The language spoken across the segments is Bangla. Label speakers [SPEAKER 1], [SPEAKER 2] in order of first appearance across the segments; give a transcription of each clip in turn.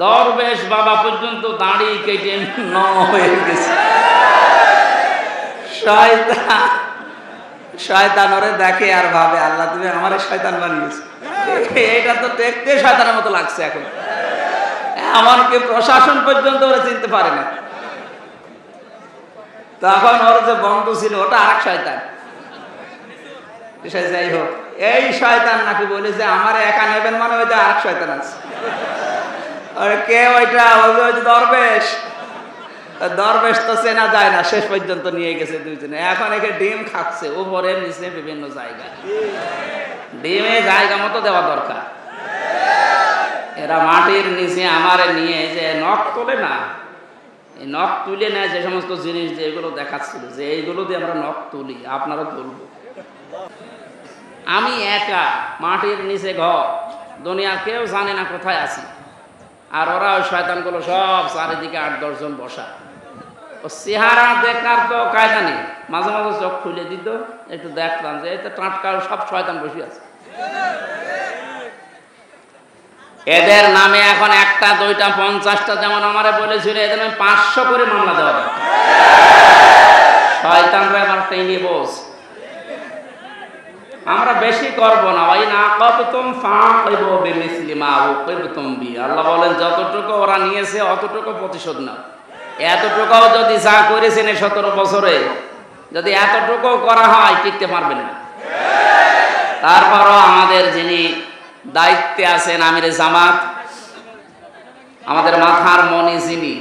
[SPEAKER 1] দরবেশ বাবা পর্যন্ত দাড়ি কেটে হয়ে গেছে। শয়তান ওরে দেখে আর ভাবে, আল্লাহ তুমি আমারে শয়তান বানিয়েছো। এটা তো দেখতে শয়তানের মতো লাগছে এখন, এমনকি প্রশাসন পর্যন্ত ওরা চিনতে পারে না। তখন ওর যে বন্ধু ছিল ওটা আরেক শয়তান। যাই হোক, এই শয়তান নাকি বলে যে আমার একা নেবেন, মানে ওইটা আরেক শয়তান আছে। কে ওইটা? ওই দরবেশ। দরবেশ তো চেনা যায় না, শেষ পর্যন্ত নিয়ে গেছে দুইজনে। এখন একে ডিম খাচ্ছে উপরে নিচে বিভিন্ন জায়গায়। ডিমে জায়গা মতো দেওয়া দরকার। এরা মাটির নিচে আমারে নিয়ে যে নখ তোলে না, এই নখ তুলে নেয় যে সমস্ত জিনিস, যে এগুলো দেখাচ্ছিল যে এইগুলো দিয়ে আমরা নখ তুলি, আপনারা তুলবো। আমি একা মাটির নিচে ঘর, দুনিয়া কেউ জানে না কোথায় আছি। আর ওরা ওই শয়তানগুলো সব চারিদিকে 8-10 জন বসা। ও চেহারা দেখার তো কায়দা নেই, মাঝে মাঝে চোখ খুলে দিত, একটু দেখতাম যে এটা টাটকা সব শয়তান বসে আছে। এদের নামে এখন 1টা 2টা 50টা, যেমন আমারে বলেছিল এদের নামে 500 করে মামলা দেওয়া দরকার। শয়তানরা আমার টেনে বস। আমরা বেশি করব না, ওই না কততুম ফাকিবু বিমিসলি মা উকিবতুম বি। আল্লাহ বলেন যতটুকু ওরা নিয়েছে অতটুকু প্রতিশোধ নাও। এতটুকুও যদি যা করেছেন 17 বছরে, যদি এতটুকু করা হয় টিকতে পারবেন না। তারপরও আমাদের যিনি দায়িত্বে আছেন আমিরে জামাত, আমাদের মাথার মনি যিনি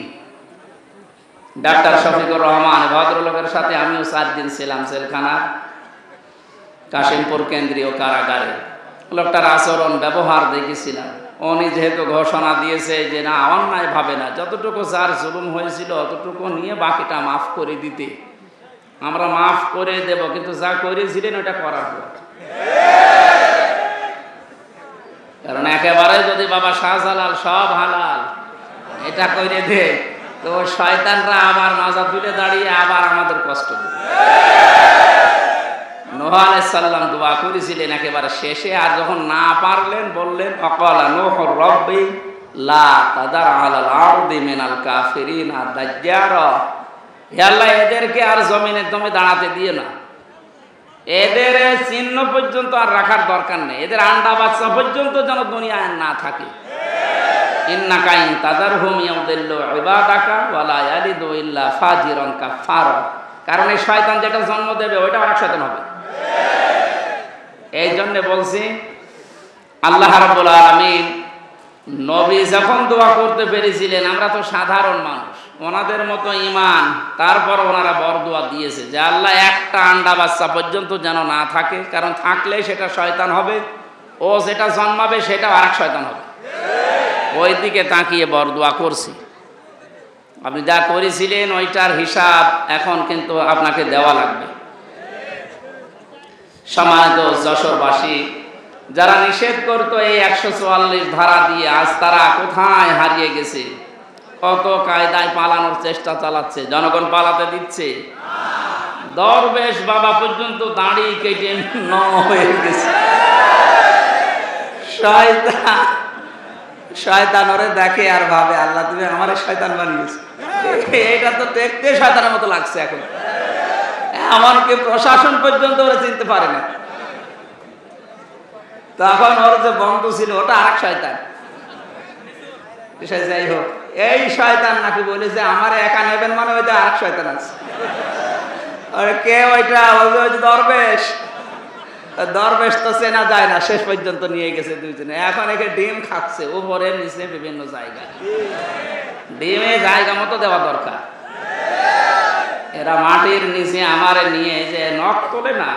[SPEAKER 1] ডাক্তার শফিকুর রহমান, ভদ্রলোকের সাথে আমিও 4 দিন ছিলাম জেলখানা কাশিমপুর কেন্দ্রীয় কারাগারে। লোকটার আচরণ ব্যবহার দেখেছিলাম। উনি যেহেতু ঘোষণা দিয়েছে যে না অন্যায় ভাবে না, যতটুকু যার জুলুম হয়েছিল অতটুকু নিয়ে বাকিটা মাফ করে দিতে, আমরা মাফ করে দেব, কিন্তু যা করেছিলেন ওটা করার পর। কারণ একেবারে যদি বাবা শাহজালাল সব হালাল এটা করে দে, তো শয়তানরা আবার মাজা তুলে দাঁড়িয়ে আবার আমাদের কষ্ট দেবে। নূহ আলাইহিস সালাম দোয়া করেছিলেন একেবারে শেষে, আর যখন না পারলেন বললেন অকালা নূহুর রব্বি লা তাদার আলাল আরদি মিনাল কাফিরিনা দাজ্জারা। হে আল্লাহ, এদেরকে আর জমিনে তুমি দাঁড়াতে দিও না, এদের চিহ্ন পর্যন্ত আর রাখার দরকার নেই, এদের আন্ডা বাচ্চা পর্যন্ত যেন দুনিয়ায় না থাকে। ইন্নাকা ইন তাদারহুম ইয়াউদিল্লু ইবাদাকা ওয়ালা ইয়ালিদু ইল্লা ফাজিরান কাফারা। কারণ এই শয়তান যেটা জন্ম দেবে ওইটা আরেক শয়তান হবে। এই জন্য বলছি, আল্লাহ রাব্বুল আলামিন নবী যখন দোয়া করতে পেরেছিলেন, আমরা তো সাধারণ মানুষ, ওনাদের মতো ইমান, তারপর ওনারা বরদোয়া দিয়েছে যে আল্লাহ একটা আন্ডা বাচ্চা পর্যন্ত যেন না থাকে, কারণ থাকলে সেটা শয়তান হবে, ও যেটা জন্মাবে সেটা আরেক শয়তান হবে। ওই দিকে তাকিয়ে বরদোয়া করছি। আপনি যা করেছিলেন ওইটার হিসাব এখন কিন্তু আপনাকে দেওয়া লাগবে। সম্মানিত যশোরবাসী, যারা নিষেধ করতো এই 144 ধারা দিয়ে, আজ তারা কোথায় হারিয়ে গেছে। কত কায়দায় পালানোর চেষ্টা চালাচ্ছে, জনগণ পালাতে দিচ্ছে। দরবেশ বাবা পর্যন্ত দাড়ি কেটে হয়ে গেছে। শয়তান ওরে দেখে আর ভাবে, আল্লাহ তুমি আমারে শয়তান বানিয়েছো। এটা তো দেখতে শয়তানের মতো লাগছে এখন, এমনকি প্রশাসন পর্যন্ত ওরা চিনতে পারে না। তখন ওর যে বন্ধু ছিল ওটা আরেক শয়তান। যাই হোক, এই শয়তান নাকি বলে যে আমার একা নেবেন, মানে ওইটা আরেক শয়তান আছে। কে ওইটা? ওই দরবেশ। দরবেশ তো চেনা যায় না, শেষ পর্যন্ত নিয়ে গেছে দুইজনে। এখন একে ডিম খাচ্ছে উপরে নিচে বিভিন্ন জায়গায়। ডিমে জায়গা মতো দেওয়া দরকার। এরা মাটির নিচে আমারে নিয়ে যে নখ তোলে না,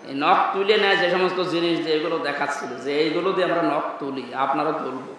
[SPEAKER 1] এই নখ তুলে নেয় যে সমস্ত জিনিস, যে এগুলো দেখাচ্ছিল যে এইগুলো দিয়ে আমরা নখ তুলি, আপনারা তুলবো।